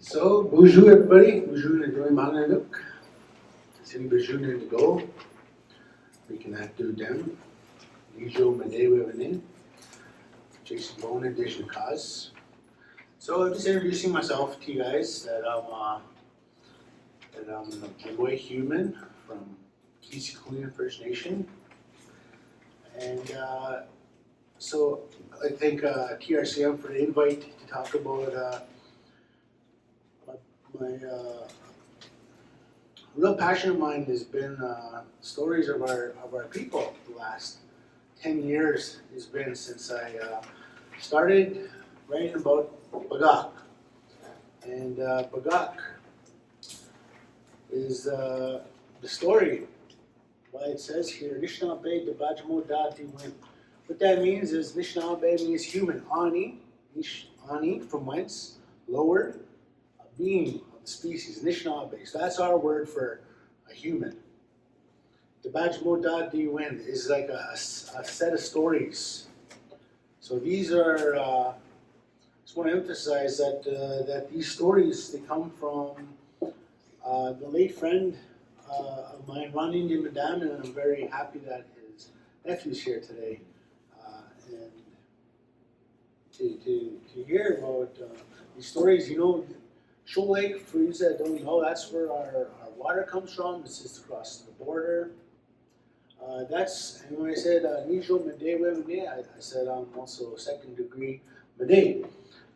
So, bonjour everybody. Bonjour Ndoy Mananuk. Sini bonjour Ngo. We can have do them. Nijo Madewe Wene. Jason Bone Edition Cause. So, I'm just introducing myself to you guys that I'm a boy human from Keeseekoowenin First Nation. And so, I thank TRCM for the invite to talk about my real passion of mine has been stories of our people. The last 10 years has been since I started writing about Baagak. And Baagak is the story, why it says here, Anishinaabeg the Bajamo Dati Win. What that means is Anishinaabeg means human. Ani, Ani from whence, lower, a being of the species, Anishinaabeg. So that's our word for a human. The Bajamo Dati Win is like a set of stories. So these are, I just want to emphasize that that these stories, they come from the late friend of mine, Ron Indian Madame, and I'm very happy that his nephew's here today. And to hear about these stories, you know, Shoal Lake, for you that don't know, that's where our water comes from. It's just across the border. And when I said Nijo Madewe Mene, I said I'm also second degree Mene.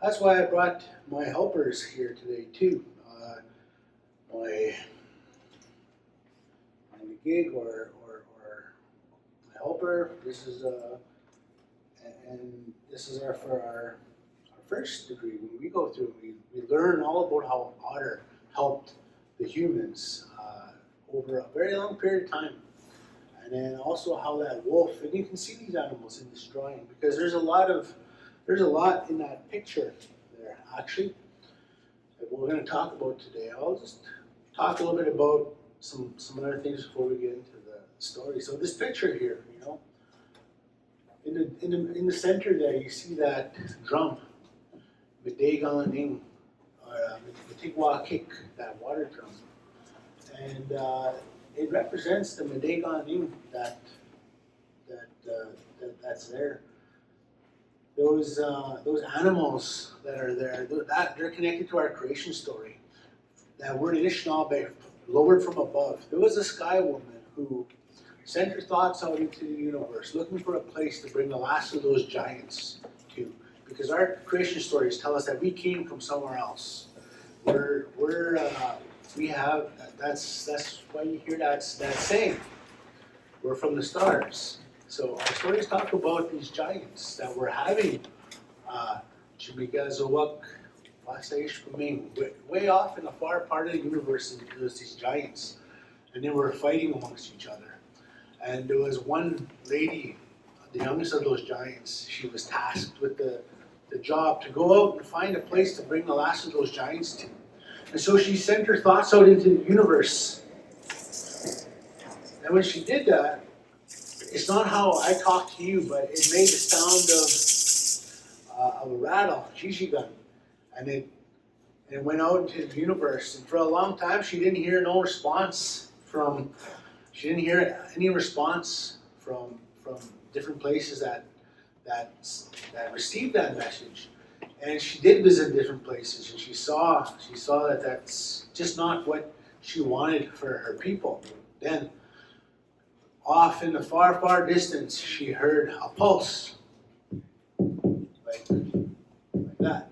That's why I brought my helpers here today too. My gig or my helper. This is and this is for our first degree. When we go through, we learn all about how otter helped the humans over a very long period of time. And then also how that wolf, and you can see these animals in this drawing because there's a lot in that picture there actually that we're going to talk about today. I'll just talk a little bit about some other things before we get into the story. So this picture here, you know, in the center there you see that drum, Medeganing, or Metigwakik, that water drum, and it represents the Medeganing that's there. Those animals that are there, they're connected to our creation story. That word Anishinaabeg, lowered from above. There was a sky woman who sent her thoughts out into the universe, looking for a place to bring the last of those giants to. Because our creation stories tell us that we came from somewhere else. That's why you hear that saying. We're from the stars. So our stories talk about these giants that we're having. Chibigazawak, way off in a far part of the universe, there's these giants. And they were fighting amongst each other. And there was one lady, the youngest of those giants, she was tasked with the job to go out and find a place to bring the last of those giants to. And so she sent her thoughts out into the universe. And when she did that, it's not how I talk to you, but it made the sound of a rattle, Gigi gun. And it went out into the universe. And for a long time, she didn't hear any response from different places that received that message. And she did visit different places, and she saw that that's just not what she wanted for her people. Then, off in the far, far distance, she heard a pulse, like that.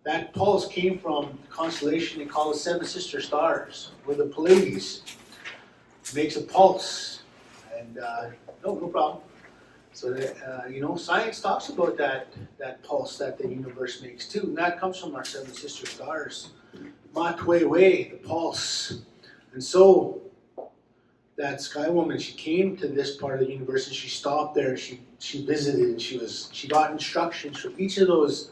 That pulse came from the constellation they call the Seven Sister Stars, where the Pleiades makes a pulse. And no problem. So that, you know, science talks about that pulse that the universe makes too, and that comes from our Seven Sister Stars. Matwewe, the pulse. And so that sky woman, she came to this part of the universe and she stopped there. She visited and she got instructions from each of those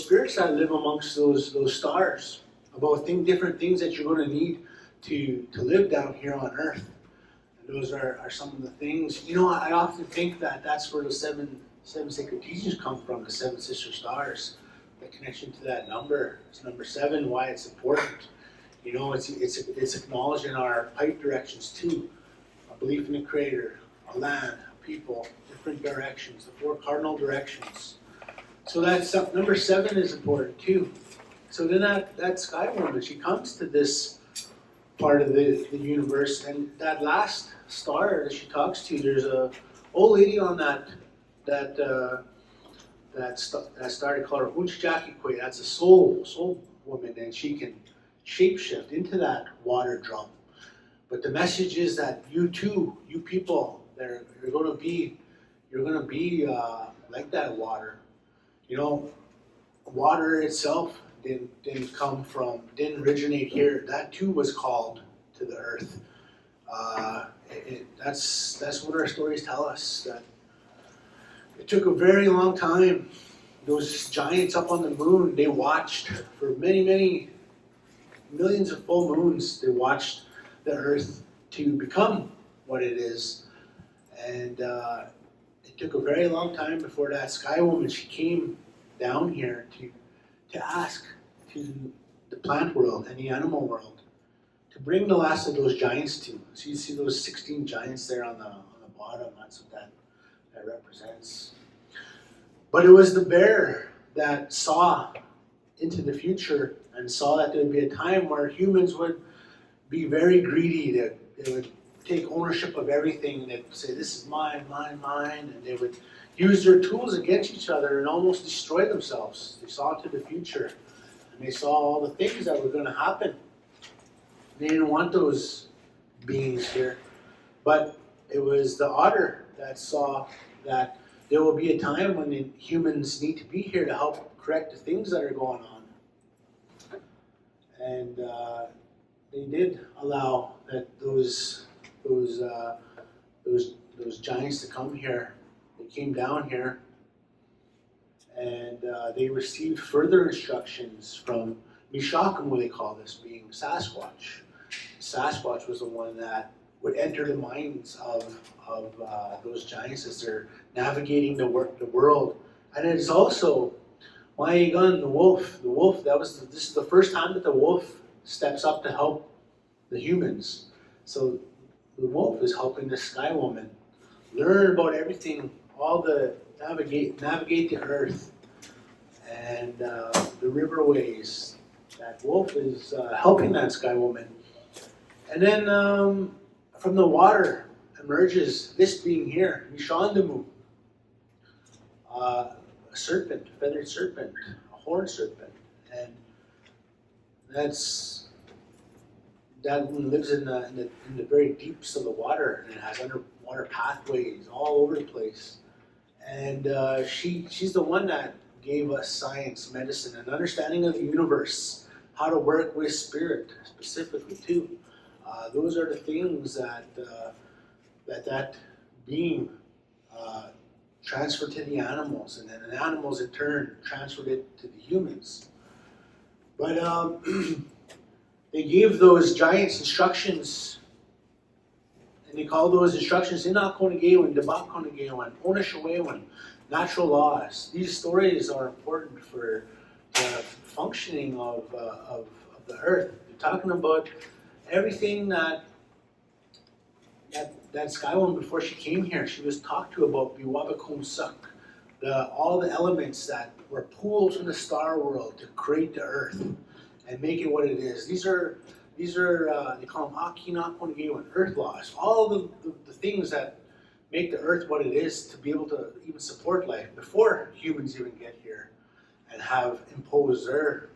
spirits that live amongst those stars about different things that you're going to need to live down here on Earth. Those are some of the things. You know, I often think that that's where the seven sacred teachings come from, the Seven Sister Stars. the connection to that number. It's number 7, why it's important. You know, it's acknowledged in our pipe directions too. A belief in the Creator, a land, a people, different directions, the 4 cardinal directions. So that's number 7 is important too. So then that sky woman, she comes to this part of the universe, and that last star that she talks to, there's a old lady on that star. They call her Unchjakikwe. That's a soul woman, and she can shapeshift into that water drum. But the message is that you too, you people, you're going to be like that water. You know, water itself didn't originate here. That too was called to the earth. That's what our stories tell us. That it took a very long time. Those giants up on the moon, they watched for many, many millions of full moons. They watched the earth to become what it is. And it took a very long time before that sky woman, she came down here to ask to the plant world and the animal world to bring the last of those giants to. So you see those 16 giants there on the bottom. That's what that represents. But it was the bear that saw into the future and saw that there would be a time where humans would be very greedy. They would take ownership of everything. They'd say, this is mine, mine, mine. And they would use their tools against each other and almost destroy themselves. They saw into the future. And they saw all the things that were going to happen. They didn't want those beings here. But it was the otter that saw that there will be a time when the humans need to be here to help correct the things that are going on. And they did allow that those giants to come here. They came down here, and they received further instructions from Mishakum, what they call this, being Sasquatch. Sasquatch was the one that would enter the minds of those giants as they're navigating the world. And it's also Maigan, the wolf. The wolf, this is the first time that the wolf steps up to help the humans. So the wolf is helping the sky woman learn about everything, all the navigate the earth and the riverways. That wolf is helping that sky woman. And then from the water emerges this being here, Nishandamu, a serpent, a feathered serpent, a horned serpent, and that one lives in the very deeps of the water, and it has underwater pathways all over the place. And she's the one that gave us science, medicine, and understanding of the universe, how to work with spirit specifically too. Those are the things that being transferred to the animals, and then the animals in turn transferred it to the humans. But they gave those giants instructions, and they called those instructions Inakonegewan, Debakonegewan, Onishawewan, natural laws. These stories are important for the functioning of the earth. They're talking about everything that sky woman, before she came here, she was talked to about Biwabakum Suk, all the elements that were pulled from the star world to create the earth and make it what it is. These are they call them Akinakonegewan, earth laws. All the things that make the earth what it is to be able to even support life before humans even get here and have imposed their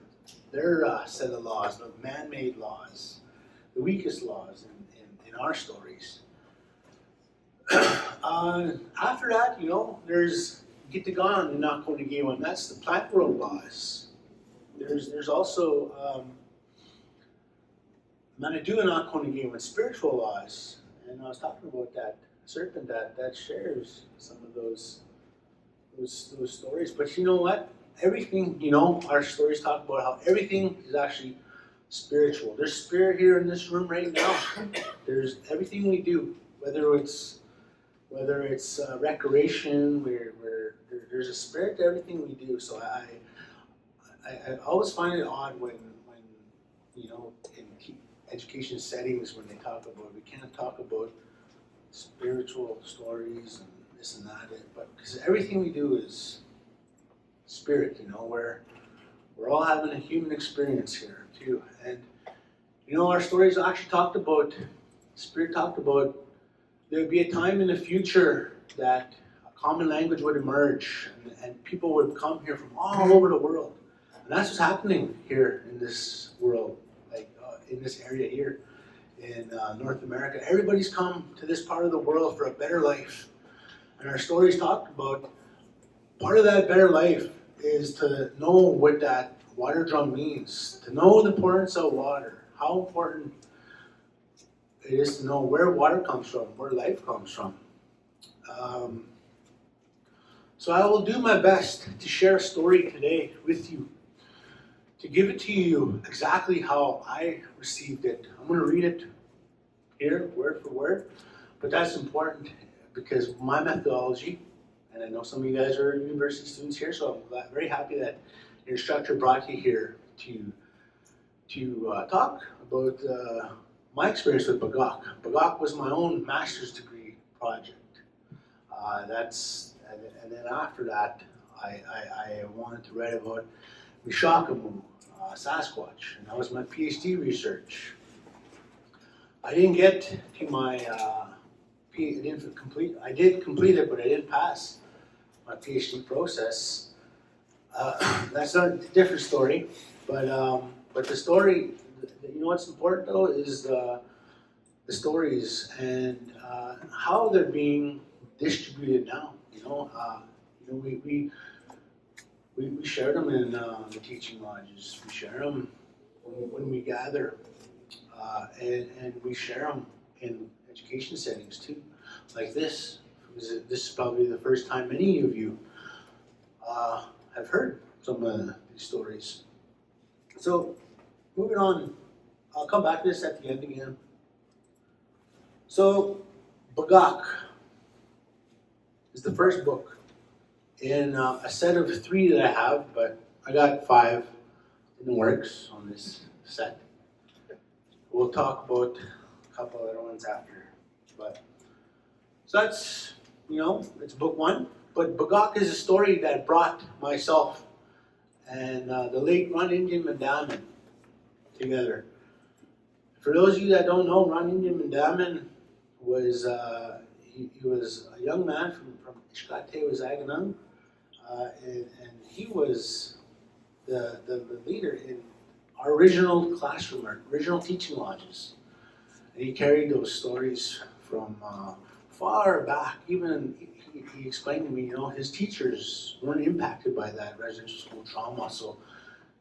set of laws, the man-made laws, the weakest laws in our stories. After that, there's Gitagan and Nakonegewan. That's the plant world laws. There's also Manitoba and Nakonegewan, spiritual laws. And I was talking about that serpent that shares some of those stories. But you know what? Everything, our stories talk about how everything is actually spiritual. There's spirit here in this room right now. There's everything we do, whether it's recreation, where there's a spirit to everything we do. So I always find it odd when in education settings when they talk about, we can't talk about spiritual stories and this and that, but because everything we do is spirit, where we're all having a human experience here too. And our stories actually talked about, Spirit talked about, there would be a time in the future that a common language would emerge and people would come here from all over the world. And that's what's happening here in this world, like in this area here in North America. Everybody's come to this part of the world for a better life. And our stories talked about part of that better life is to know what that water drum means, to know the importance of water, how important it is to know where water comes from, where life comes from. So I will do my best to share a story today with you, to give it to you exactly how I received it. I'm going to read it here, word for word, but that's important because my methodology, and I know some of you guys are university students here, so I'm very happy that your instructor brought you here to talk about my experience with Baagak. Baagak was my own master's degree project. And then after that, I wanted to write about Mishakamu, Sasquatch, and that was my PhD research. I didn't get to my I did complete it, but I didn't pass my PhD process. That's a different story, but the story, what's important though is the stories and how they're being distributed now. We share them in the teaching lodges. We share them when we gather, and we share them in education settings too, like this. This is probably the first time many of you have heard some of these stories. So, moving on, I'll come back to this at the end again. So, Baagak is the first book in a set of 3 that I have, but I got 5 in the works on this set. We'll talk about a couple other ones after. So that's, it's book 1. But Baagak is a story that brought myself and the late Ron Indian Mandamin together. For those of you that don't know, Ron Indian Mandamin was he was a young man from Ishkate, Wazaganang, and he was the leader in our original classroom, our original teaching lodges. And he carried those stories from far back. Even he explained to me, his teachers weren't impacted by that residential school trauma. So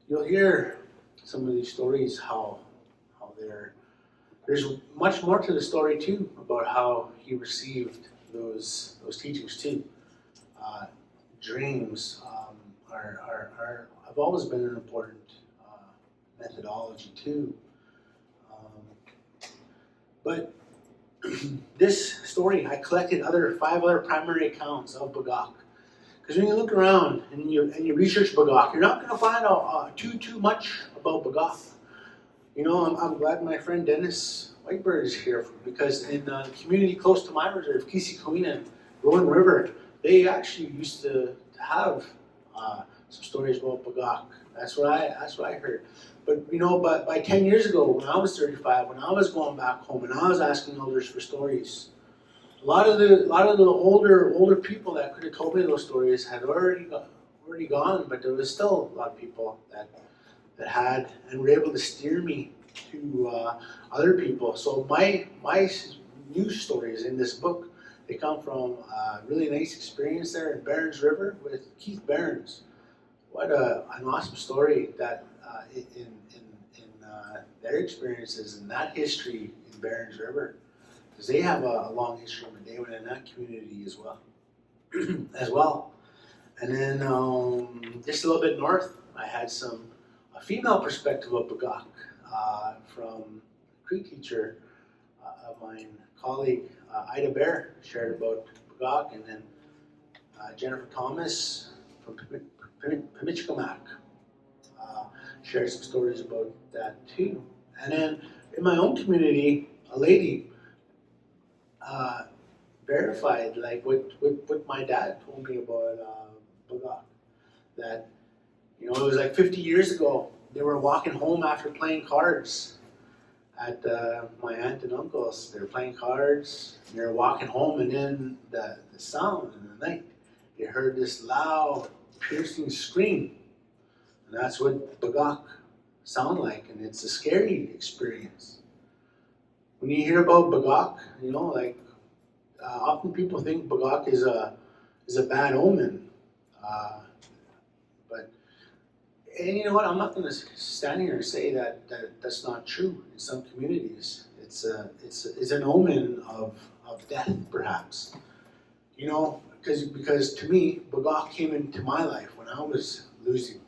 you'll hear some of these stories, how there's much more to the story too about how he received those teachings too. Dreams have always been an important methodology too. But this story, I collected 5 other primary accounts of Baagak. Because when you look around and you research Baagak, you're not going to find out too much about Baagak. I'm glad my friend Dennis Whitebird is here because in the community close to my reserve, Keeseekoowenin River, they actually used to have some stories about Baagak. That's what I heard. But by 10 years ago, when I was 35, when I was going back home and I was asking elders for stories, a lot of the older people that could have told me those stories had already gone, but there was still a lot of people that had and were able to steer me to other people. So my news stories in this book, they come from a really nice experience there in Barons River with Keith Barons. What an awesome story that in their experiences and that history in Barons River, because they have a long history when they went in that community as well. And then just a little bit north, I had a female perspective of Baagak from a Cree teacher of mine, colleague Ida Bear shared about Baagak, and then Jennifer Thomas from Pimichikamak share some stories about that too. And then in my own community, a lady verified like what my dad told me about Baagak. That, you know, it was like 50 years ago. They were walking home after playing cards at my aunt and uncle's. They were playing cards, and they were walking home, and then the sound in the night, they heard this loud, piercing scream. And that's what Baagak sound like, and it's a scary experience. When you hear about Baagak, you know, like often people think Baagak is a bad omen, and you know what? I'm not going to stand here and say that's not true. In some communities, it's an omen of death, perhaps. You know, because to me, Baagak came into my life when I was losing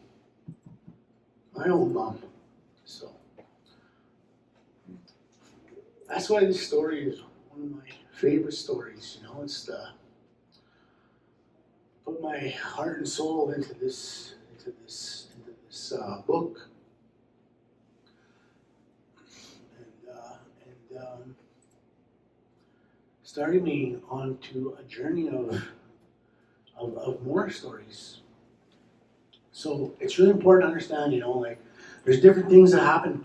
my own mom. So that's why this story is one of my favorite stories. You know, it's put my heart and soul into this book, and started me onto a journey of more stories. So it's really important to understand, you know, like there's different things that happen.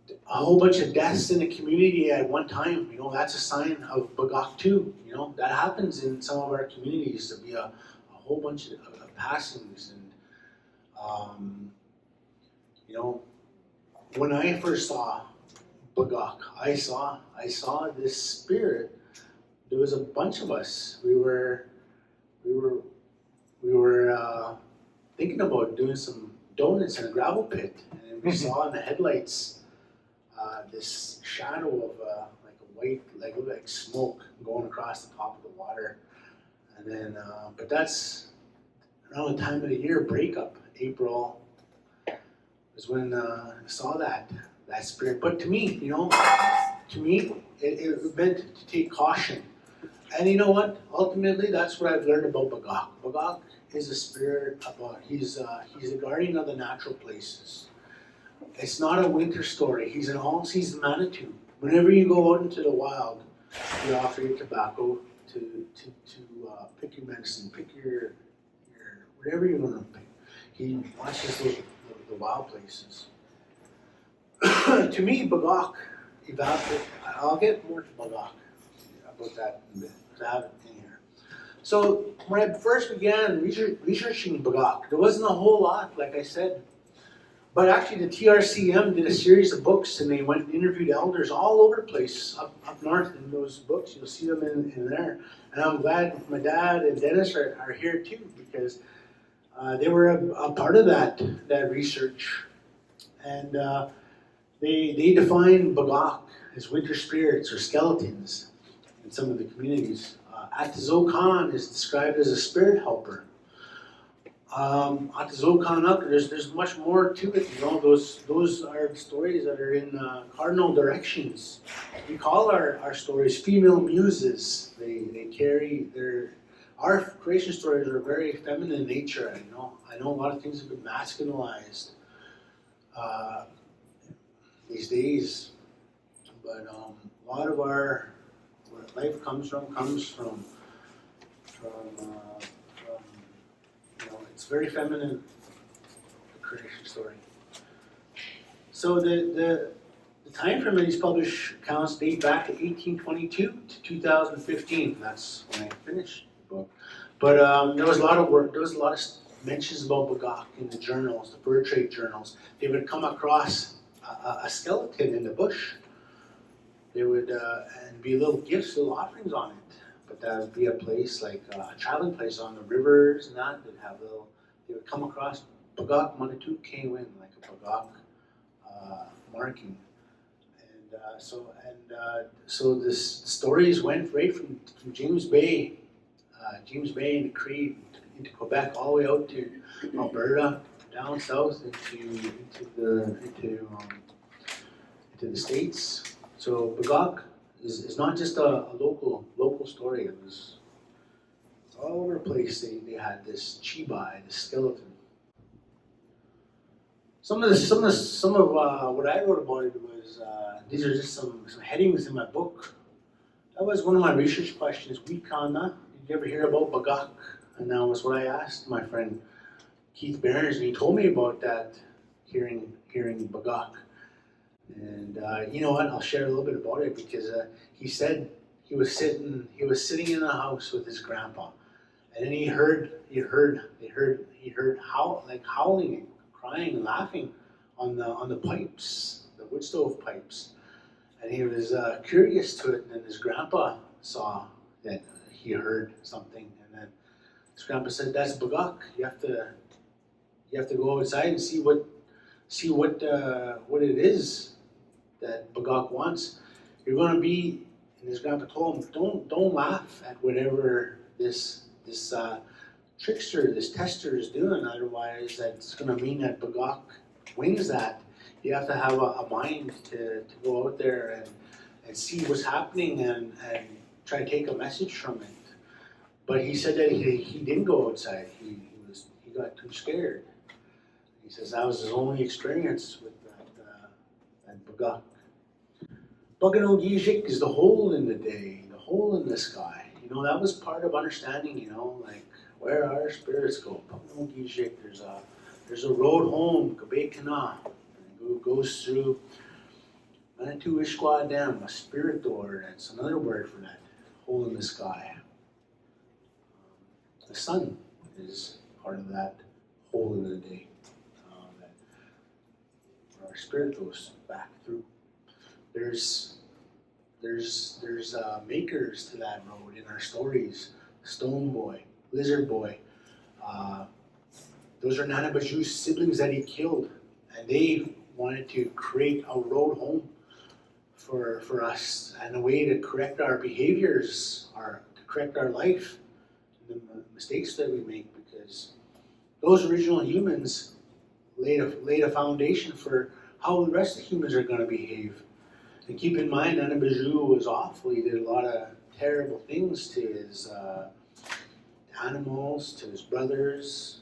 A whole bunch of deaths in the community at one time, you know, that's a sign of Baagak too. You know, that happens in some of our communities. There'll be a whole bunch of passings, and you know, when I first saw Baagak, I saw this spirit. There was a bunch of us. We were thinking about doing some donuts in a gravel pit, and we saw in the headlights this shadow of like a white, like smoke going across the top of the water. And then, but that's around the time of the year, breakup, April, is when I saw that spirit. But to me, you know, it meant to take caution. And you know what? Ultimately, that's what I've learned about Baagak. Baagak is a spirit about, he's a guardian of the natural places. It's not a winter story. He's an all-season Manitou. Whenever you go out into the wild, you offer your tobacco to pick your medicine, pick your whatever you want to pick. He watches the wild places. To me, Baagak, I'll get more to Baagak about that in a bit, because I have it in here. So when I first began researching Baagak, there wasn't a whole lot, like I said. But actually the TRCM did a series of books, and they went and interviewed elders all over the place up north in those books. You'll see them in there. And I'm glad my dad and Dennis are here too, because they were a part of that research. And they define Baagak as winter spirits or skeletons in some of the communities. Atazokan is described as a spirit helper. Atazokan, there's much more to it. You know, those are stories that are in cardinal directions. We call our stories female muses. They carry our creation stories are very feminine in nature. I know a lot of things have been masculinized these days, but a lot of where life comes from it's very feminine, the creation story. So the time frame of these published accounts date back to 1822 to 2015. That's when I finished the book. But there was a lot of work. There was a lot of mentions about Baagak in the journals, the fur trade journals. They would come across a skeleton in the bush. They would and be little gifts, little offerings on it. But that would be a place like a traveling place on the rivers and that. They would come across Baagak Manitou Keeseekoowenin, like a Baagak marking. And so this stories went right from James Bay into Crete, into Quebec, all the way out to Alberta, down south into the States. So Baagak is not just a local story. It's all over the place. They had this chibai, this skeleton. Some of what I wrote about it was, these are just some headings in my book. That was one of my research questions. Wikana, did you ever hear about Baagak? And that was what I asked my friend Keith Barnes, and he told me about that, hearing Baagak. And you know what? I'll share a little bit about it because he said he was sitting in a house with his grandpa, and then he heard howling and crying and laughing on the pipes, the wood stove pipes, and he was curious to it. And then his grandpa saw that he heard something, and then his grandpa said, "That's Baagak. You have to go outside and see what it is that Baagak wants. You're going to be," and his grandpa told him, don't laugh at whatever this trickster, this tester is doing, otherwise that's going to mean that Baagak wins that. You have to have a mind to go out there and see what's happening and try to take a message from it. But he said that he didn't go outside. He got too scared. He says that was his only experience with that Baagak. Baagak is the hole in the day, the hole in the sky. You know, that was part of understanding, you know, like where our spirits go. Baagak, there's a road home, Kabekana, and goes through Manitou Ishkwa Dam, a spirit door. That's another word for that hole in the sky. The sun is part of that hole in the day. Our spirit goes back through. There's makers to that road in our stories. Stone Boy, Lizard Boy. Those are Nanabaju's siblings that he killed, and they wanted to create a road home for us and a way to correct our behaviors, to correct our life, the mistakes that we make, because those original humans laid a foundation for how the rest of the humans are going to behave. And keep in mind, Anabaju was awful. He did a lot of terrible things to his animals, to his brothers,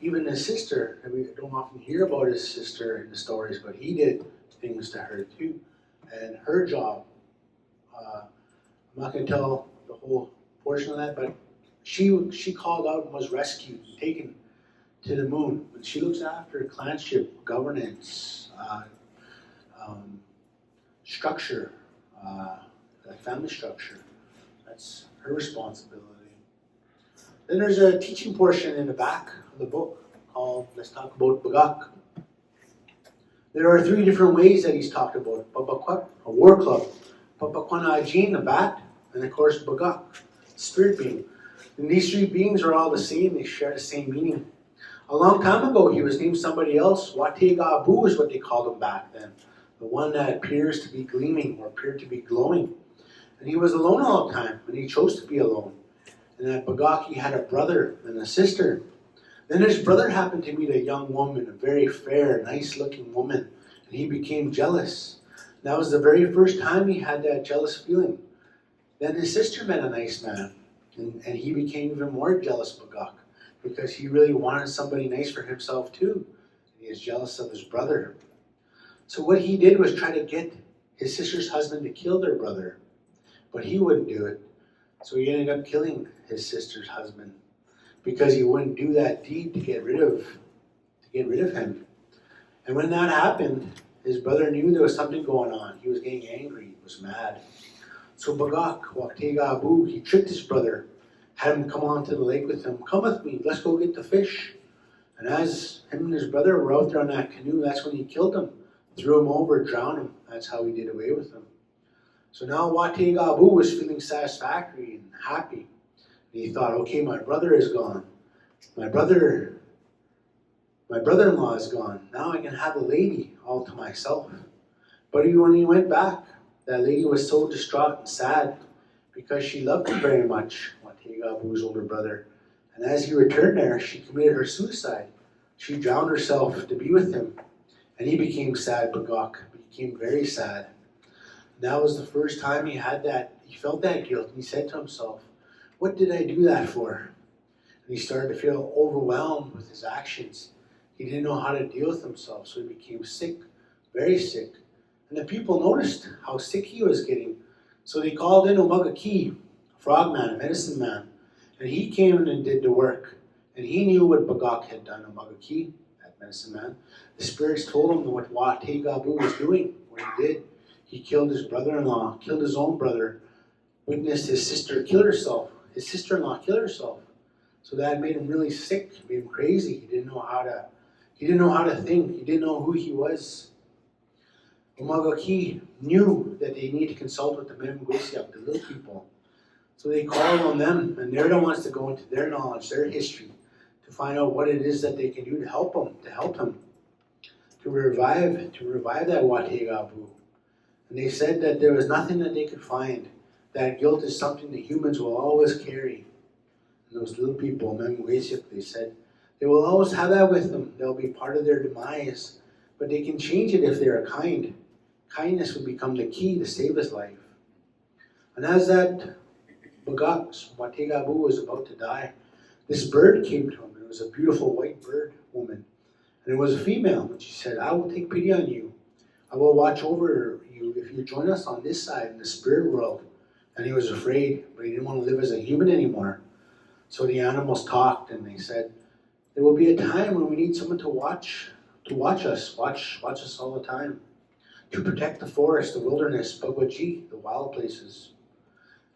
even his sister. And we don't often hear about his sister in the stories, but he did things to her too. And her job, I'm not going to tell the whole portion of that, but she called out and was rescued, taken to the moon. But she looks after clanship, governance, structure, family structure. That's her responsibility. Then there's a teaching portion in the back of the book called Let's Talk About Baagak. There are 3 different ways that he's talked about. Babakwat, a war club. Papakwana Ajin, a bat. And of course Baagak, spirit being. And these 3 beings are all the same. They share the same meaning. A long time ago, he was named somebody else. Watega Abu is what they called him back then. The one that appears to be gleaming or appeared to be glowing. And he was alone all the time, and he chose to be alone. And at Baagak, he had a brother and a sister. Then his brother happened to meet a young woman, a very fair, nice-looking woman, and he became jealous. And that was the very first time he had that jealous feeling. Then his sister met a nice man, and he became even more jealous of Baagak, because he really wanted somebody nice for himself too. He is jealous of his brother. So what he did was try to get his sister's husband to kill their brother, but he wouldn't do it. So he ended up killing his sister's husband because he wouldn't do that deed to get rid of him. And when that happened, his brother knew there was something going on. He was getting angry. He was mad. So Baagak, Waktega Abu, he tricked his brother, had him come on to the lake with him. Come with me, let's go get the fish. And as him and his brother were out there on that canoe, that's when he killed him, threw him over, drowned him. That's how he did away with him. So now Watega Abu was feeling satisfactory and happy. And he thought, okay, my brother is gone. My brother-in-law is gone. Now I can have a lady all to myself. But when he went back, that lady was so distraught and sad because she loved him very much, Watega Abu's older brother. And as he returned there, she committed her suicide. She drowned herself to be with him. And he became sad, Baagak became very sad. And that was the first time he felt that guilt. And he said to himself, what did I do that for? And he started to feel overwhelmed with his actions. He didn't know how to deal with himself, so he became sick, very sick. And the people noticed how sick he was getting. So they called in Omagaki, a frogman, a medicine man. And he came in and did the work. And he knew what Baagak had done, Omagaki, that medicine man. The spirits told him what Wategabu was doing, what he did. He killed his brother-in-law, killed his own brother, witnessed his sister kill herself, his sister-in-law kill herself. So that made him really sick, made him crazy. He didn't know how to think. He didn't know who he was. Omagaki knew that they need to consult with the Memgwesiak, the little people. So they called on them, and they're the ones to go into their knowledge, their history, to find out what it is that they can do to help him, to revive that Wategabu. And they said that there was nothing that they could find. That guilt is something that humans will always carry. And those little people, Memgwesiak, they said, they will always have that with them. They'll be part of their demise. But they can change it if they are kind. Kindness would become the key to save his life. And as that Baagak, Wategabu, was about to die, this bird came to him. It was a beautiful white bird woman. And it was a female. And she said, I will take pity on you. I will watch over you if you join us on this side in the spirit world. And he was afraid, but he didn't want to live as a human anymore. So the animals talked, and they said, there will be a time when we need someone to watch us all the time, to protect the forest, the wilderness, Bagwaji, the wild places.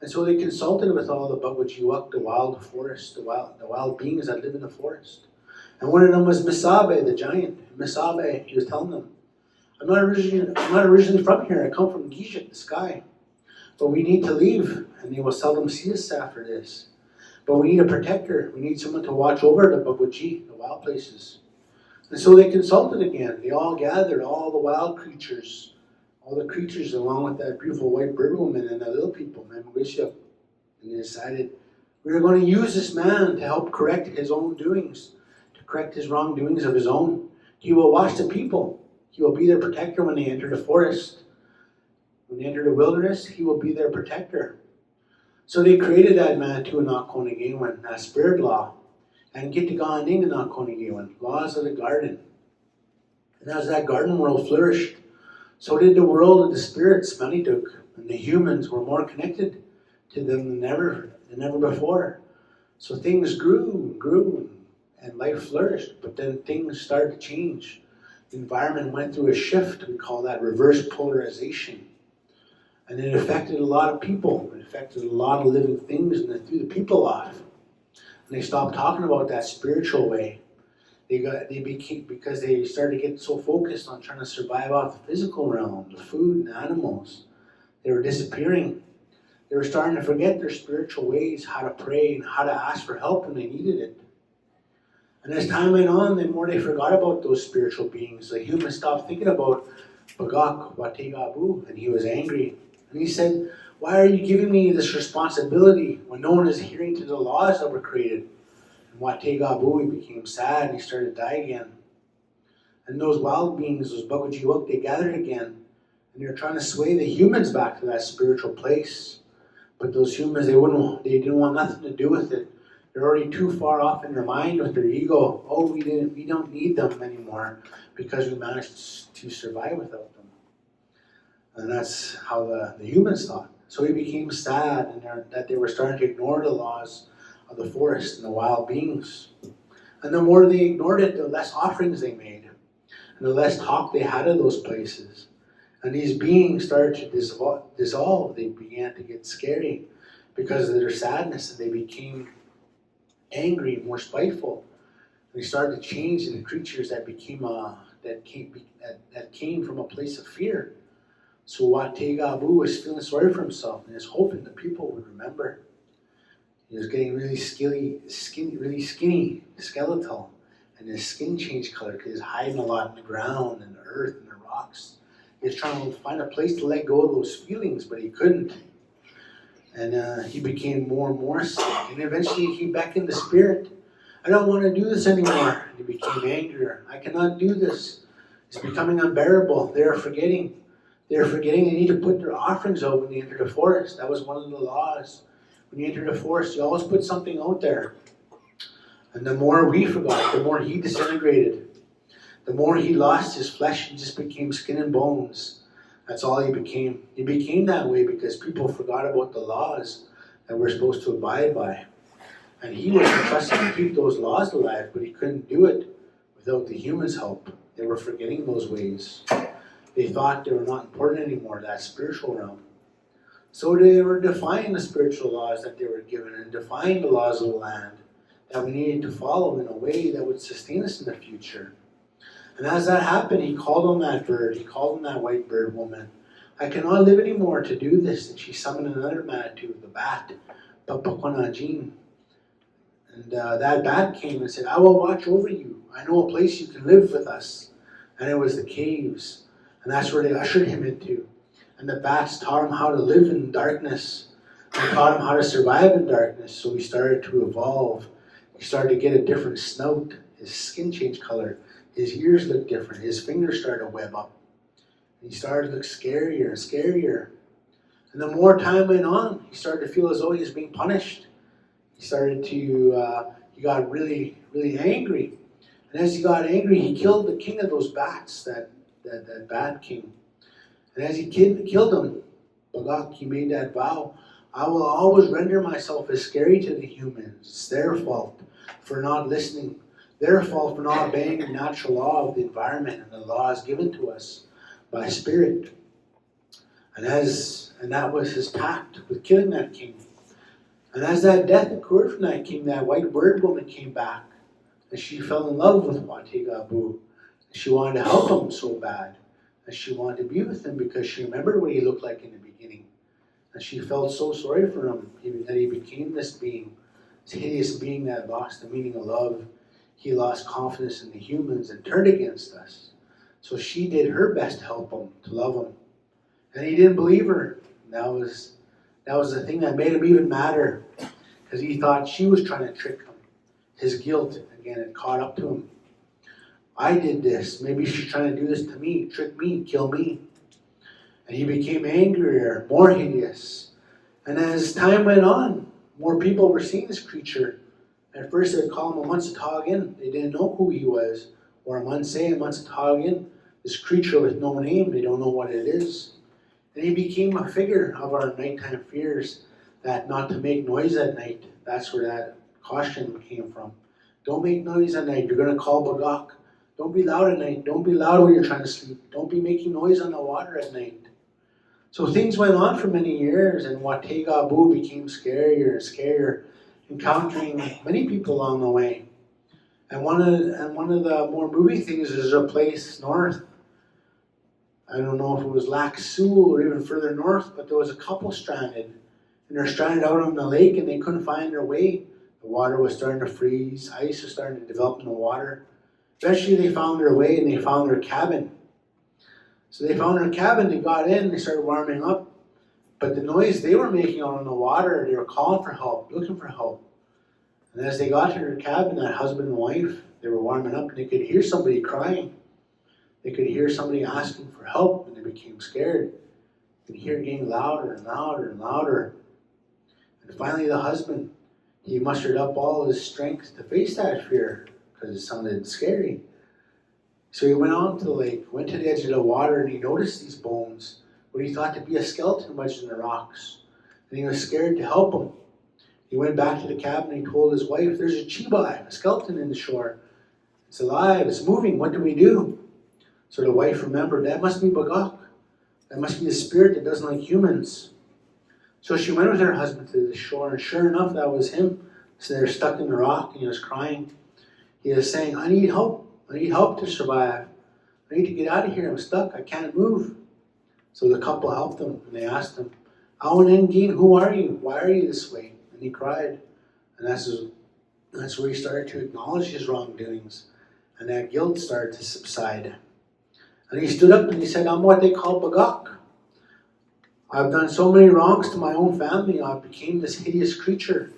And so they consulted with all the Bagwajiwak, the wild forest, the wild beings that live in the forest. And one of them was Misabe, the giant. Misabe, he was telling them, I'm not originally from here. I come from Gijik, the sky. But we need to leave, and they will seldom see us after this. But we need a protector. We need someone to watch over the Bagwaji, the wild places. And so they consulted again. They all gathered, all the wild creatures, all the creatures along with that beautiful white bird woman and the little people, Memgwesiak. And they decided, we are going to use this man to help correct his own doings, to correct his wrongdoings of his own. He will watch the people. He will be their protector when they enter the forest. When they enter the wilderness, he will be their protector. So they created that Manitou Nakonigewan, that spirit law, and get to Ganding and Nakonigewan, laws of the garden. And as that garden world flourished, so did the world of the spirits, Manituk, and the humans were more connected to them than ever before. So things grew and grew, and life flourished, but then things started to change. The environment went through a shift. We call that reverse polarization. And it affected a lot of people. It affected a lot of living things, and it threw the people off. And they stopped talking about that spiritual way. Because they started to get so focused on trying to survive off the physical realm, the food and the animals. They were disappearing. They were starting to forget their spiritual ways, how to pray and how to ask for help when they needed it. And as time went on, the more they forgot about those spiritual beings. The humans stopped thinking about Baagak, Wategabu, and he was angry. And he said, why are you giving me this responsibility when no one is adhering to the laws that were created? And Wategabu, he became sad and he started to die again. And those wild beings, those Bagwajiwak, they gathered again. And they're trying to sway the humans back to that spiritual place. But those humans, they didn't want nothing to do with it. They're already too far off in their mind with their ego. Oh, we don't need them anymore because we managed to survive without them. And that's how the humans thought. So he became sad and that they were starting to ignore the laws of the forest and the wild beings. And the more they ignored it, the less offerings they made. And the less talk they had of those places. And these beings started to dissolve. They began to get scary because of their sadness, and they became angry, more spiteful. And they started to change into creatures that came from a place of fear. So Wategabu was feeling sorry for himself, and he was hoping the people would remember. He was getting really skinny, skeletal, and his skin changed color because he was hiding a lot in the ground and the earth and the rocks. He was trying to find a place to let go of those feelings, but he couldn't. And he became more and more sick, and eventually he beckoned the spirit. I don't want to do this anymore. And he became angrier. I cannot do this. It's becoming unbearable. They're forgetting they need to put their offerings out when they enter the forest. That was one of the laws. When you enter the forest, you always put something out there. And the more we forgot, the more he disintegrated. The more he lost his flesh, he just became skin and bones. That's all he became. He became that way because people forgot about the laws that we're supposed to abide by. And he was entrusted to keep those laws alive, but he couldn't do it without the humans' help. They were forgetting those ways. They thought they were not important anymore, that spiritual realm. So they were defying the spiritual laws that they were given and defying the laws of the land that we needed to follow in a way that would sustain us in the future. And as that happened, he called on that bird, he called on that white bird woman. I cannot live anymore to do this. And she summoned another Manitou, the bat, Papakwanajin. And that bat came and said, I will watch over you. I know a place you can live with us. And it was the caves. And that's where they ushered him into. And the bats taught him how to live in darkness. They taught him how to survive in darkness. So he started to evolve. He started to get a different snout. His skin changed color. His ears looked different. His fingers started to web up. And he started to look scarier and scarier. And the more time went on, he started to feel as though he was being punished. He started to, he got really, really angry. And as he got angry, he killed the king of those bats, that bat king. And as he killed him, Baagak, he made that vow, I will always render myself as scary to the humans. It's their fault for not listening. Their fault for not obeying the natural law of the environment and the laws given to us by spirit. And that was his pact with killing that king. And as that death occurred from that king, that white bird woman came back. And she fell in love with Wategaabu. She wanted to help him so bad. And she wanted to be with him because she remembered what he looked like in the beginning. And she felt so sorry for him that he became this being, this hideous being that lost the meaning of love. He lost confidence in the humans and turned against us. So she did her best to help him, to love him. And he didn't believe her. And that was the thing that made him even madder. Because he thought she was trying to trick him. His guilt, again, had caught up to him. I did this. Maybe she's trying to do this to me, trick me, kill me. And he became angrier, more hideous. And as time went on, more people were seeing this creature. At first they would call him a Munsatogin. They didn't know who he was. Or a Munsay, a Munsatogin. This creature with no name, they don't know what it is. And he became a figure of our nighttime fears, that not to make noise at night. That's where that caution came from. Don't make noise at night. You're going to call Baagak. Don't be loud at night. Don't be loud when you're trying to sleep. Don't be making noise on the water at night. So things went on for many years, and Wategaabu became scarier and scarier, encountering many people along the way. And one of the more moving things is a place north. I don't know if it was Lac Sioux or even further north, but there was a couple stranded. And they're stranded out on the lake and they couldn't find their way. The water was starting to freeze, ice was starting to develop in the water. Eventually they found their way and they found their cabin. So they found their cabin, they got in, they started warming up. But the noise they were making out on the water, they were calling for help, looking for help. And as they got to their cabin, that husband and wife, they were warming up and they could hear somebody crying. They could hear somebody asking for help and they became scared. They could hear it getting louder and louder and louder. And finally the husband, he mustered up all his strength to face that fear because it sounded scary. So he went out to the lake, went to the edge of the water, and he noticed these bones, what he thought to be a skeleton wedged in the rocks. And he was scared to help him. He went back to the cabin and he told his wife, there's a chibai, a skeleton in the shore. It's alive, it's moving, what do we do? So the wife remembered, that must be Baagak. That must be the spirit that doesn't like humans. So she went with her husband to the shore, and sure enough, that was him. So they were stuck in the rock, and he was crying. He was saying, I need help. I need help to survive. I need to get out of here. I'm stuck. I can't move. So the couple helped him, and they asked him, Awan Engin, who are you? Why are you this way? And he cried. And that's where he started to acknowledge his wrongdoings. And that guilt started to subside. And he stood up and he said, I'm what they call Baagak. I've done so many wrongs to my own family. I became this hideous creature.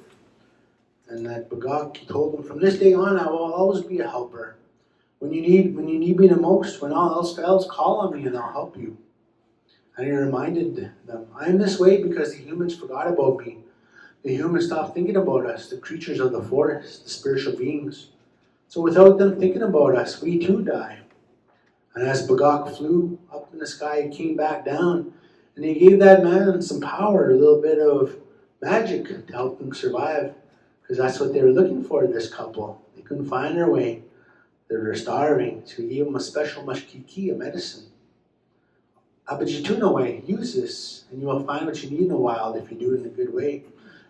And that Baagak, he told them, from this day on, I will always be a helper. When you need me the most, when all else fails, call on me and I'll help you. And he reminded them, I am this way because the humans forgot about me. The humans stopped thinking about us, the creatures of the forest, the spiritual beings. So without them thinking about us, we too die. And as Baagak flew up in the sky, he came back down, and he gave that man some power, a little bit of magic to help them survive, because that's what they were looking for, this couple. They couldn't find their way. They were starving, so he gave them a special mashkiki, a medicine. Abajituna way, use this, and you will find what you need in the wild if you do it in a good way.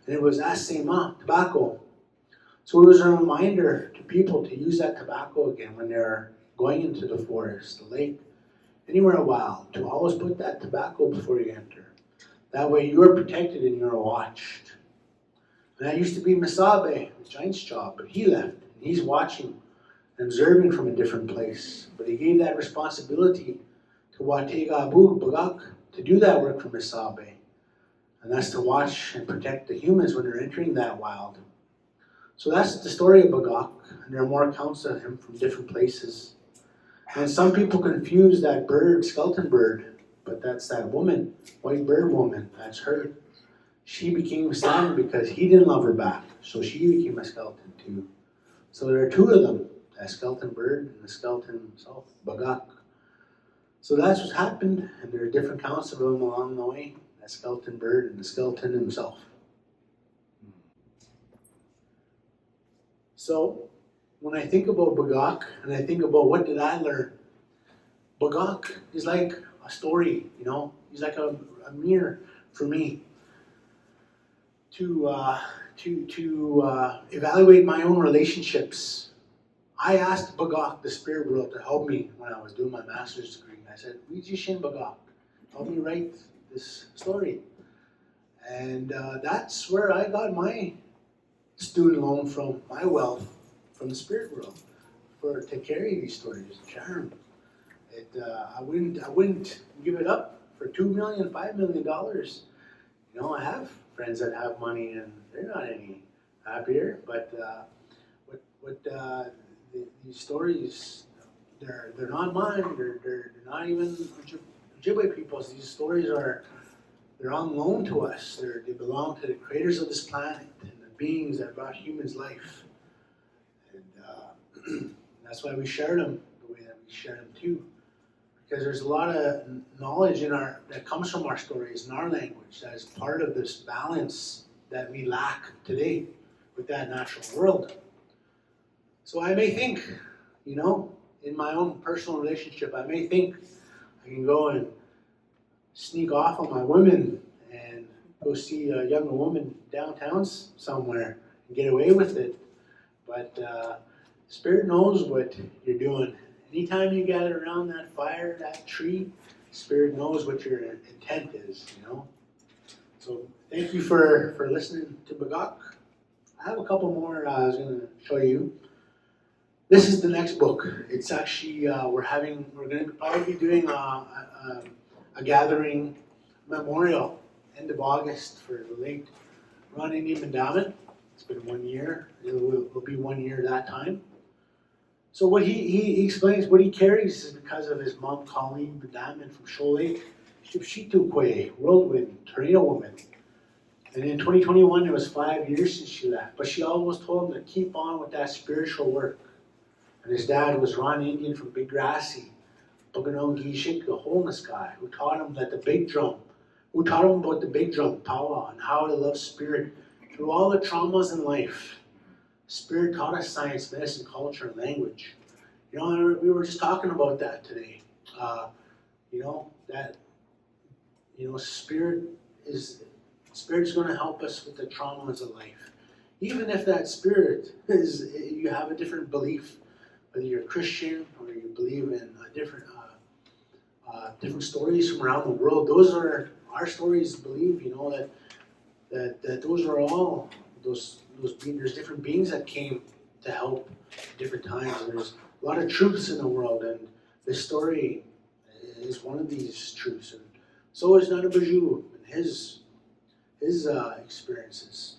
And it was asema, tobacco. So it was a reminder to people to use that tobacco again when they're going into the forest, the lake, anywhere wild, to always put that tobacco before you enter. That way you're protected and you're watched. And that used to be Misabe, the giant's job, but he left, and he's watching, observing from a different place. But he gave that responsibility to Watega Abu Baagak to do that work for Misabe. And that's to watch and protect the humans when they're entering that wild. So that's the story of Baagak, and there are more accounts of him from different places. And some people confuse that bird, skeleton bird, but that's that woman, white bird woman, that's her. She became a skeleton because he didn't love her back, so she became a skeleton too. So there are two of them, that skeleton bird and the skeleton himself, Baagak. So that's what happened, and there are different accounts of him along the way, that skeleton bird and the skeleton himself. So when I think about Baagak, and I think about what did I learn, Baagak is like a story, you know. He's like a mirror for me to evaluate my own relationships. I asked Baagak, the spirit world, to help me when I was doing my master's degree. I said, Vijishin Baagak, help me write this story. And that's where I got my student loan from, my wealth, from the spirit world, to carry these stories, to share them. I wouldn't give it up for $2 million, $5 million. You know, I have friends that have money and they're not any happier. But these stories, they're not mine. They're not even Ojibwe people's. These stories they're on loan to us. They belong to the creators of this planet and the beings that brought humans life. And that's why we share them the way that we share them too. Because there's a lot of knowledge that comes from our stories in our language that is part of this balance that we lack today with that natural world. So I may think, you know, in my own personal relationship, I may think I can go and sneak off on my women and go see a younger woman downtown somewhere and get away with it. But Spirit knows what you're doing. Anytime you gather around that fire, that tree, Spirit knows what your intent is, you know. So thank you for listening to Baagak. I have a couple more I was going to show you. This is the next book. It's actually, we're going to probably be doing a gathering memorial end of August for the late Ron Indian Mandamin. It's been 1 year. It will be 1 year that time. So what he explains, what he carries is because of his mom, Colleen Mandamin from Shoal Lake, Keeseekoowenin, whirlwind, tornado woman. And in 2021, it was 5 years since she left. But she always told him to keep on with that spiritual work. And his dad was Ron Indian from Big Grassy, Buganong-Gishik, the hole in the sky, who taught him about the big drum, Pawa, and how to love spirit through all the traumas in life. Spirit taught us science, medicine, culture, and language. You know, we were just talking about that today. Spirit's going to help us with the traumas of life. Even if that spirit you have a different belief, whether you're Christian or you believe in different stories from around the world, those are our stories. Believe, you know, that those are all those beings. There's different beings that came to help at different times. And there's a lot of truths in the world, and this story is one of these truths. And so is Nana Bajou and his experiences.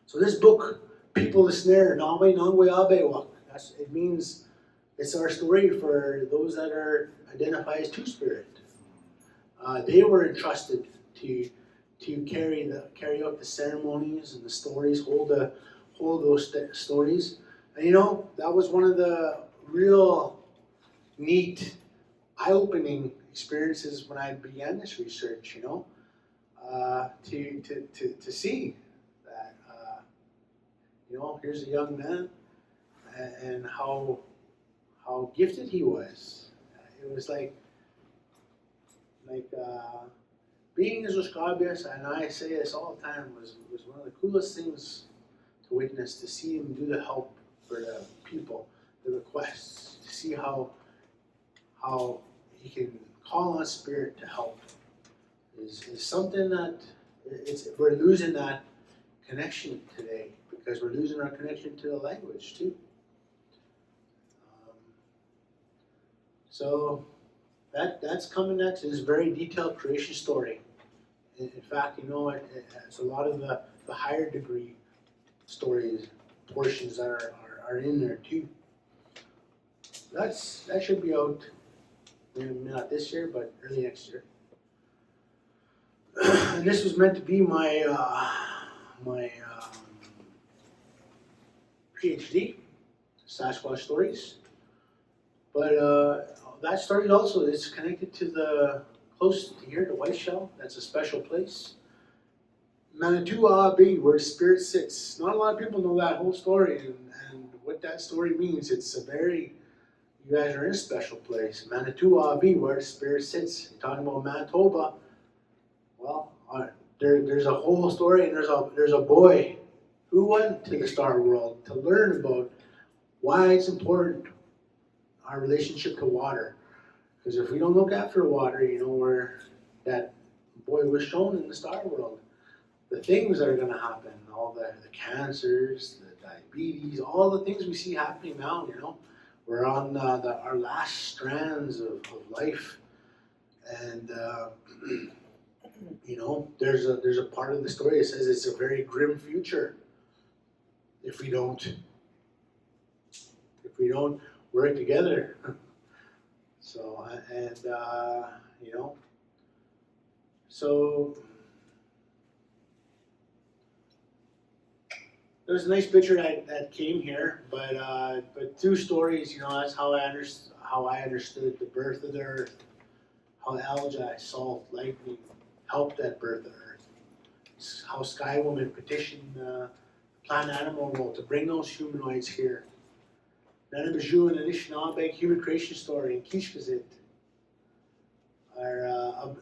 So this book, People the Snare, Nangwe Nangwe Abewak. It means it's our story for those that are identified as Two-Spirit. They were entrusted to carry out the ceremonies and the stories, hold those stories. And you know, that was one of the real neat eye-opening experiences when I began this research, to see that, here's a young man and how gifted he was. It was like being as Oscabias, and I say this all the time, was one of the coolest things to witness, to see him do the help for the people, the requests, to see how he can call on spirit to help is something that we're losing that connection today, because we're losing our connection to the language too. So that's coming next. Is a very detailed creation story. In fact, it's a lot of the higher degree stories portions that are in there too. That should be out, maybe not this year, but early next year. And this was meant to be my PhD, Sasquatch stories. But that story also is connected to close to here, the White Shell. That's a special place. Manitoba, where spirit sits. Not a lot of people know that whole story and what that story means. It's you guys are in a special place. Manitoba, where spirit sits. You're talking about Manitoba. Well, there's a whole story, and there's a boy who went to the star world to learn about why it's important, our relationship to water. Because if we don't look after water, where that boy was shown in the star world, the things that are going to happen, all the cancers, the diabetes, all the things we see happening now, we're on our last strands of life. And, there's a part of the story that says it's a very grim future if we don't work together. So, so there's a nice picture that came here, but through stories, that's how I understood the birth of the earth, how algae, salt, lightning helped that birth of earth, how Sky Woman petitioned the plant animal world to bring those humanoids here. Nanabaju and Anishinaabeg human creation story in Keeseekoowenin.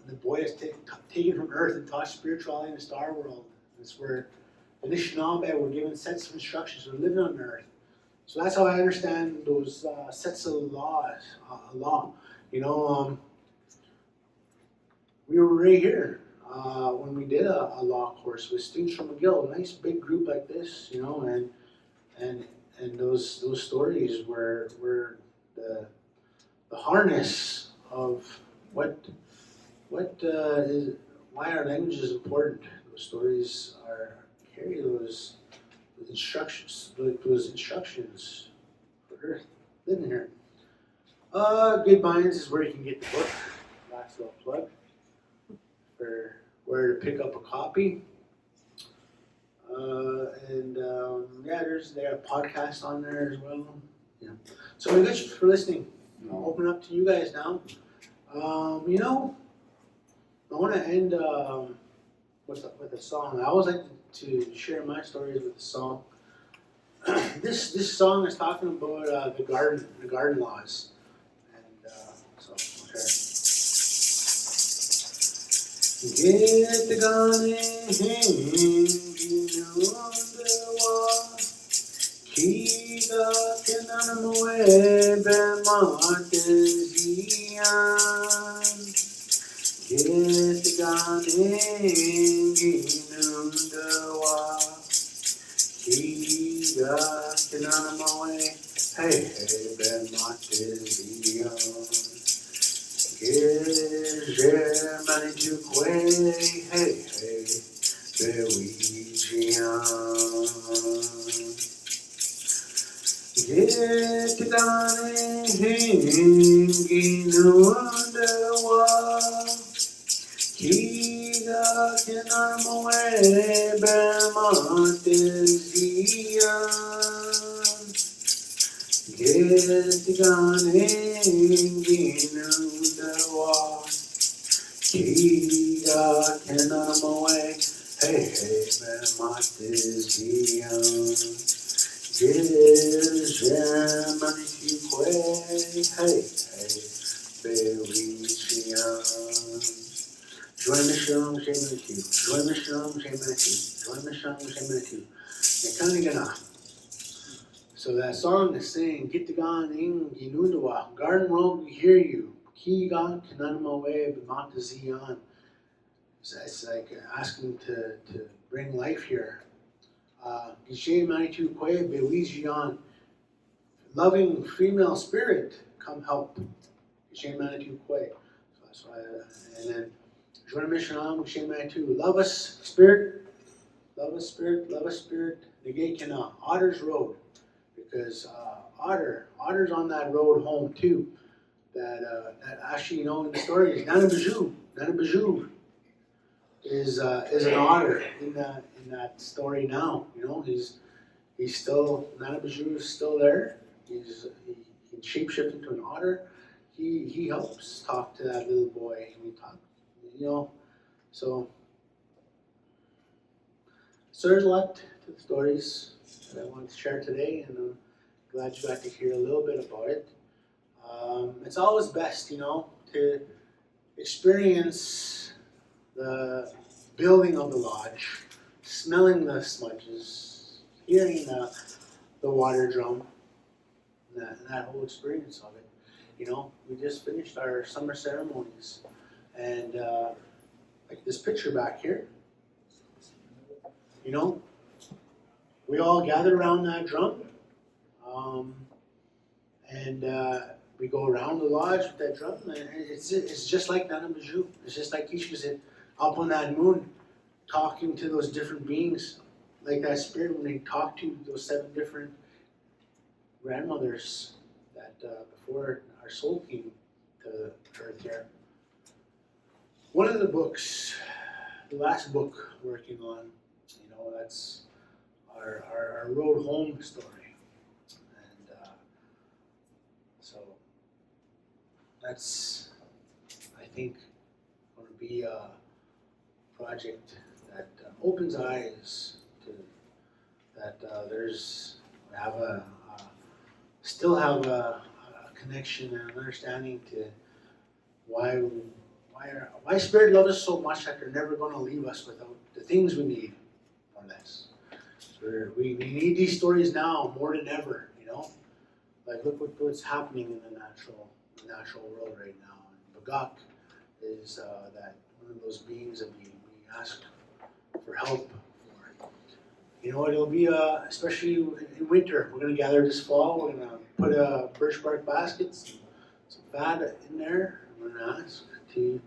The boy is taken from earth and taught spirituality in the star world. It's where Anishinaabeg were given sets of instructions for living on earth. So that's how I understand those sets of laws. We were right here when we did a law course with students from McGill, a nice big group like this, and those stories were the harness of why our language is important. Those stories carry those instructions for Earth living here. Good Minds is where you can get the book. Last little plug for where to pick up a copy. There's a podcast on there as well. Yeah. So thanks for listening. I'll open up to you guys now. I want to end with a song. I always like to share my stories with a song. This song is talking about the garden laws, and so okay. Get the garden hanging on the wall. Keeseekoowenin Get the garden hanging on the wall. Keeseekoowenin hey hey ben Keeseekoowenin hey hey Get the garden hanging on the wall. Keeseekoowenin Get the garden hanging on Kiga Kenamawe, hey hey Matizian, Gizemanikwe, hey hey Belician. Join the show, shame the two. Join the show, shame the two. Join the show, shame the two. Mekanigana. So that song is saying, Gitagan ing Ginudwa, Garden Road, we hear you. Kigan Kananamawe, Bimatazian. It's like asking to bring life here. Gishe Manitou Kwe, Bewijian. Loving female spirit, come help. Gishe Manitou Kwe. So that's why, and then, Join Mission on, Gishe Manitou. Love us, spirit. Love us, spirit. Love us, spirit. Negekina, Otter's Road. Because Otter's on that road home too. That actually, you know, in the story is Nanabajou. Nanabajou is an otter in that story now. You know, he's still, Nanabajou is still there. He can shapeshift into an otter. He helps talk to that little boy, and we talk, you know. So there's a lot to the stories that I wanted to share today, and I'm glad you got to hear a little bit about it. It's always best, you know, to experience the building of the lodge, smelling the smudges, hearing the water drum, and that whole experience of it. You know, we just finished our summer ceremonies, and like this picture back here, you know, we all gathered around that drum, and we go around the lodge with that drum, and it's just like Nanabajou. It's just like Keeseekoowenin up on that moon, talking to those different beings, like that spirit when they talk to those 7 different grandmothers that before our soul came to earth here. One of the books, the last book we're working on, you know, that's our road home story, and so that's, I think, going to be a project that opens eyes to that. We have still have a connection and an understanding to why Spirit loves us so much that they're never going to leave us without the things we need, more or less. So we need these stories now more than ever, you know. Like look what's happening in the natural world right now. And Baagak is that one of those beings that we ask for help for. You know, it'll be especially in winter. We're going to gather this fall. We're going to put birch bark baskets, some fat in there. I'm going to ask to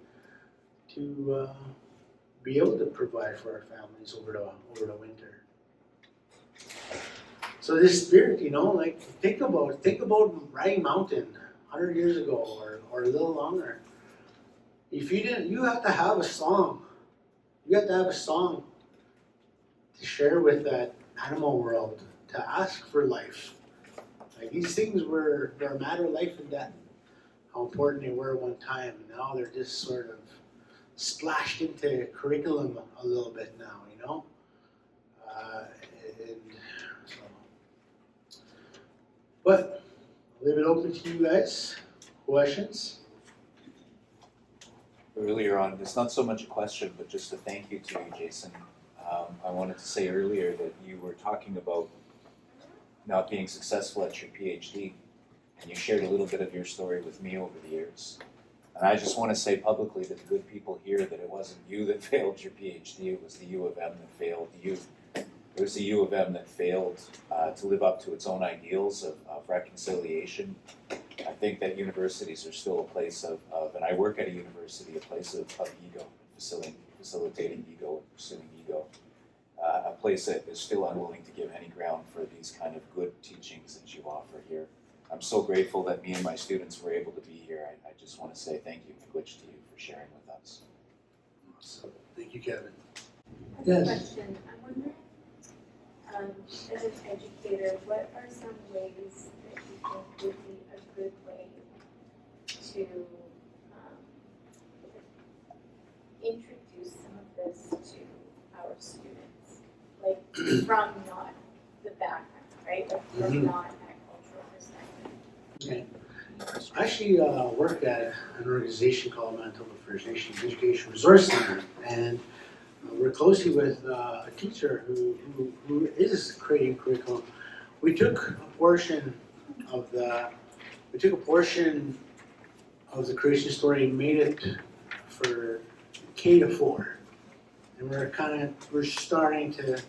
be able to provide for our families over the winter. So this spirit, you know, like think about riding mountain 100 years ago or a little longer. If you didn't, you have to have a song. You have to have a song to share with that animal world, to ask for life. Like these things were a matter of life and death. How important they were at one time. Now they're just sort of splashed into curriculum a little bit now, you know. But I'll leave it open to you guys. Questions? Earlier on, it's not so much a question, but just a thank you to you, Jason. I wanted to say earlier that you were talking about not being successful at your PhD, and you shared a little bit of your story with me over the years. And I just want to say publicly to the good people here that it wasn't you that failed your PhD, it was the U of M that failed you. It was the U of M that failed to live up to its own ideals of reconciliation. I think that universities are still a place of and I work at a university, a place of ego, facilitating ego and pursuing ego. A place that is still unwilling to give any ground for these kind of good teachings that you offer here. I'm so grateful that me and my students were able to be here. I just want to say thank you, Miigwech, to you for sharing with us. Awesome. Thank you, Kevin. I have a question. I'm wondering, as an educator, what are some ways that you think would be a good way to students, like from not the background, right? Like from not that cultural perspective. Okay. I actually work at an organization called Manitoba First Nation Education Resource Center, and work closely with a teacher who is creating curriculum. We took a portion of the creation story and made it for K to 4, and we're starting to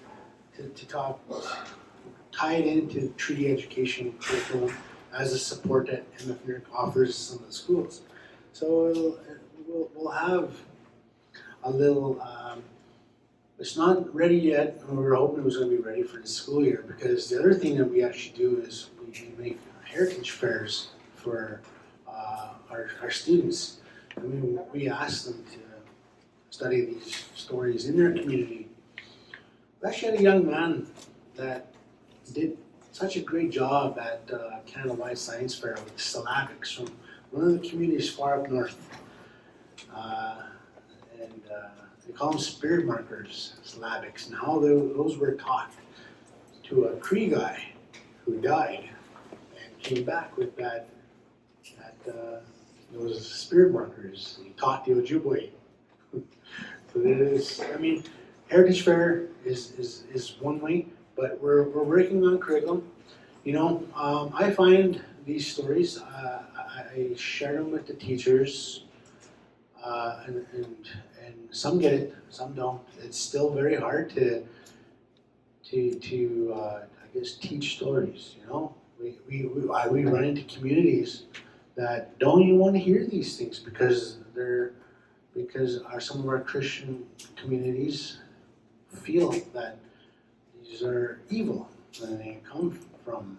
tie it into treaty education curriculum as a support that MFNERC offers some of the schools. So we'll have a little. It's not ready yet, and we were hoping it was going to be ready for the school year, because the other thing that we actually do is we make heritage fairs for our students. I mean, we ask them to study these stories in their community. We actually had a young man that did such a great job at Canada-wide Science Fair with the syllabics from one of the communities far up north. They call them spirit markers, syllabics, and how those were taught to a Cree guy who died and came back with those spirit markers. He taught the Ojibwe. So it is, I mean, Heritage Fair is one way, but we're working on curriculum. You know, I find these stories, I share them with the teachers, and some get it, some don't. It's still very hard to I guess teach stories. You know, we run into communities that don't even want to hear these things because some of our Christian communities feel that these are evil and they come from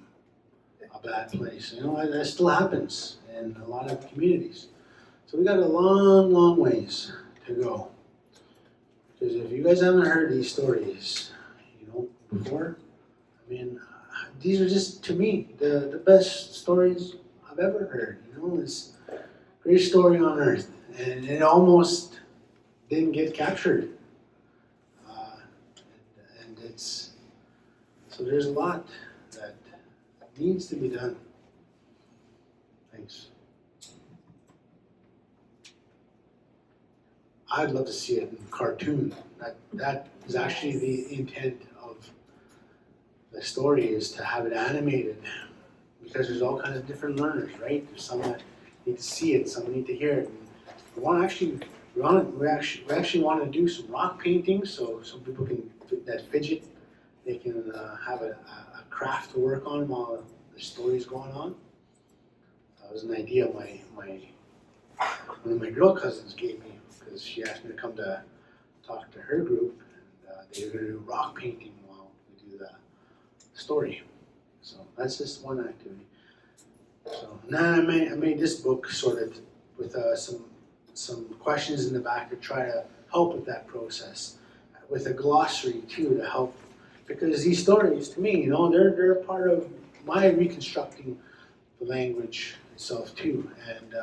a bad place. You know, that still happens in a lot of communities. So we got a long ways to go. Because if you guys haven't heard these stories, you know, before, I mean, these are just, to me, the best stories I've ever heard. You know, it's a great story on earth. And it almost didn't get captured. And it's, so there's a lot that needs to be done. Thanks. I'd love to see it in cartoon. That is actually the intent of the story, is to have it animated, because there's all kinds of different learners, right? There's some that need to see it, some need to hear it. And we actually want to do some rock paintings, so some people can that fidget. They can have a craft to work on while the story's going on. That was an idea one of my girl cousins gave me, because she asked me to come to talk to her group, and they were going to do rock painting while we do the story. So that's just one activity. So now I made this book sort of with some questions in the back to try to help with that process, with a glossary too to help, because these stories, to me, you know, they're a part of my reconstructing the language itself too. And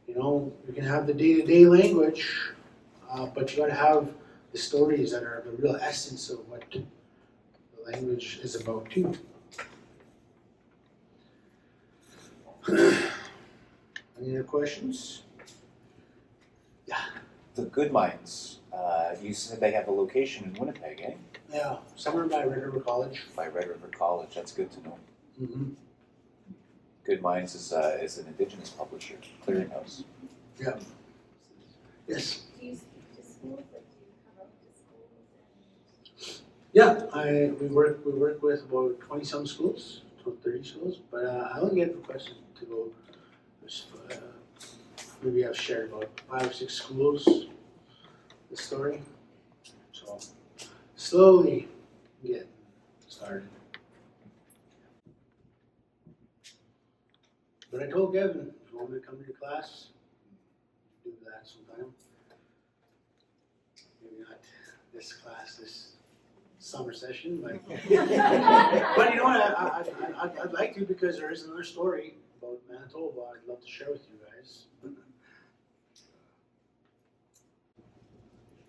you know, you can have the day-to-day language, but you got to have the stories that are the real essence of what the language is about too. Any other questions? Yeah. The Good Minds, you said they have a location in Winnipeg, eh? Yeah, somewhere by Red River College. By Red River College, that's good to know. Mm-hmm. Good Minds is an Indigenous publisher, clearinghouse. Yeah. Yes. Do you speak to schools? Like, do you come out to schools? Yeah, we work with about 20-some schools, 30 schools, but I only get requested to go. Maybe I've shared about 5 or 6 schools the story. So slowly get started. But I told Kevin, if you want me to come to your class, do that sometime. Maybe not this class, this summer session, but but you know what? I'd like to, because there is another story about Manitoba I'd love to share with you guys.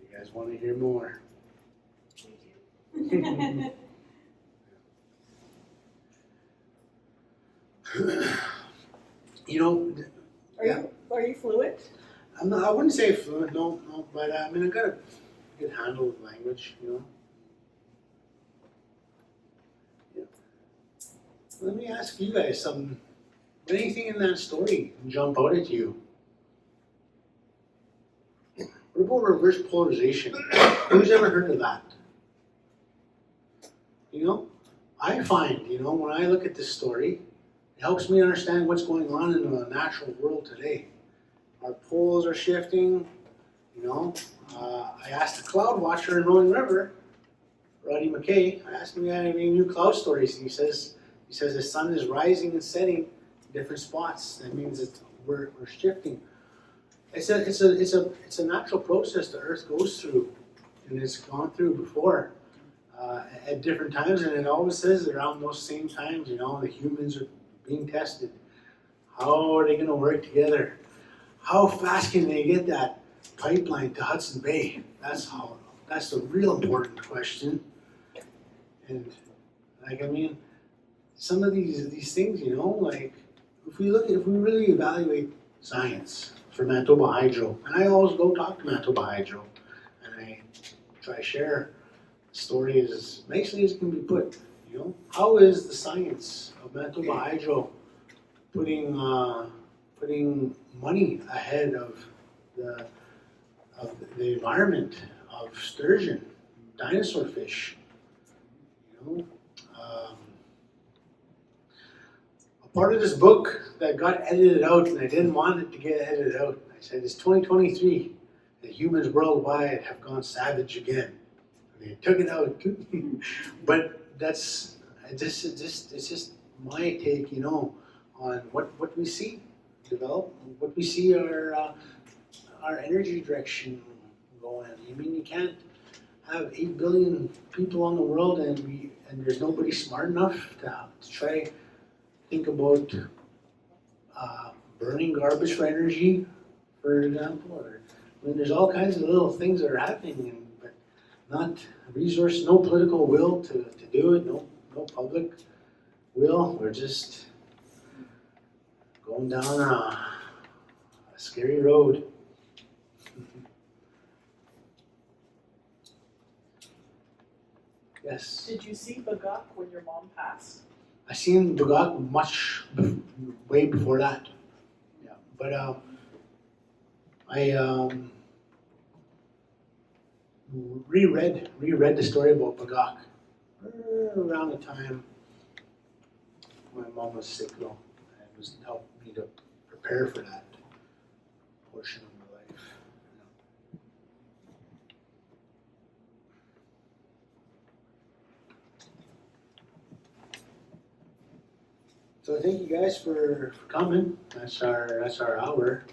If you guys want to hear more. You know, Are you fluent? I wouldn't say fluent, no, but I mean, I got a good handle of language, you know. Yeah. Let me ask you guys something. Did anything in that story jump out at you? What about reverse polarization? Who's ever heard of that? You know, I find, you know, when I look at this story, it helps me understand what's going on in the natural world today. Our poles are shifting, you know. I asked the cloud watcher in Rolling River, Roddy McKay, I asked him if he had any new cloud stories, and he says the sun is rising and setting in different spots. That means that we're shifting. It's a natural process the Earth goes through, and it's gone through before at different times, and it always says around those same times, you know, the humans are being tested. How are they going to work together? How fast can they get that pipeline to Hudson Bay? That's the real important question. And like, I mean, some of these things, you know, like if we really evaluate science for Manitoba Hydro, and I always go talk to Manitoba Hydro, and I try to share the story as nicely as it can be put. You know, how is the science of Manitoba Hydro putting money ahead of the environment, of sturgeon, dinosaur fish? You know, a part of this book that got edited out, and I didn't want it to get edited out. I said it's 2023. The humans worldwide have gone savage again. And they took it out, but it's just my take, you know, on what we see develop, what we see our energy direction going. I mean, you can't have 8 billion people on the world, and there's nobody smart enough to try think about burning garbage for energy, for example. Or, I mean, there's all kinds of little things that are happening, but not resource, no political will to do it, no public will. We're just going down a scary road. Yes. Did you see Baagak when your mom passed? I seen Baagak way before that. Yeah, but I reread the story about Baagak around the time my mom was sick, though. It was helped me to prepare for that portion of my life. So thank you guys for coming. That's our hour.